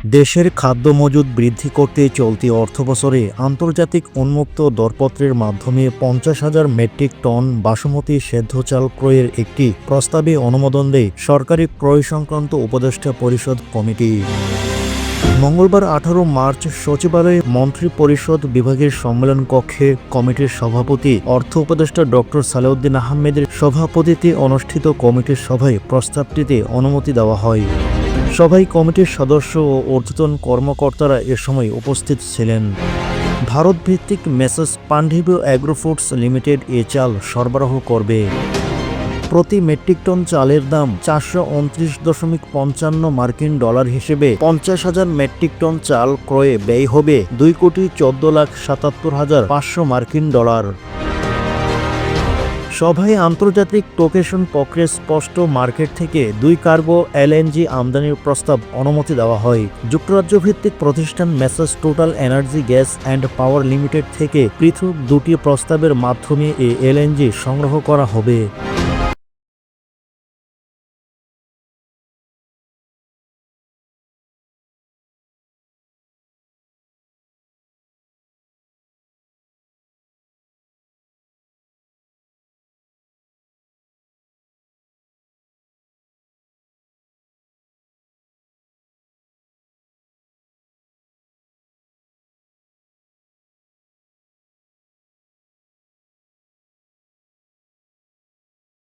দেশের খাদ্য মজুদ বৃদ্ধি করতে চলতি অর্থবছরে আন্তর্জাতিক উন্মুক্ত দরপত্রের মাধ্যমে 50,000 মেট্রিক টন বাসমতি সেদ্ধ চাল ক্রয়ের একটি প্রস্তাবে অনুমোদন দেয় সরকারি ক্রয় সংক্রান্ত উপদেষ্টা পরিষদ কমিটি। মঙ্গলবার 18 মার্চ সচিবালয়ে মন্ত্রিপরিষদ বিভাগের সম্মেলন কক্ষে কমিটির সভাপতি অর্থ উপদেষ্টা ডক্টর সালেউদ্দিন আহমেদের সভাপতিত্বে অনুষ্ঠিত কমিটির সভায় প্রস্তাবটিতে অনুমতি দেওয়া হয়। সভায় কমিটির সদস্য ও ঊর্ধ্বতন কর্মকর্তারা এ সময় উপস্থিত ছিলেন। ভারতভিত্তিক মেসার্স পান্ডিবু অ্যাগ্রো ফুডস লিমিটেড এ চাল সরবরাহ করবে। প্রতি মেট্রিক টন চালের দাম 429.55 মার্কিন ডলার হিসেবে 50,000 মেট্রিক টন চাল ক্রয়ে ব্যয় হবে 2,14,77,500 মার্কিন ডলার। সভায় আন্তর্জাতিক টোকেশন প্রক্রিয়া স্পষ্ট মার্কেট থেকে 2 কার্গো এলএনজি আমদানির প্রস্তাব অনুমতি দেওয়া হয়। যুক্তরাজ্য ভিত্তিক প্রতিষ্ঠান messrs total energy gas and power limited থেকে পৃথক 2টি প্রস্তাবের মাধ্যমে এই এলএনজি সংগ্রহ করা হবে।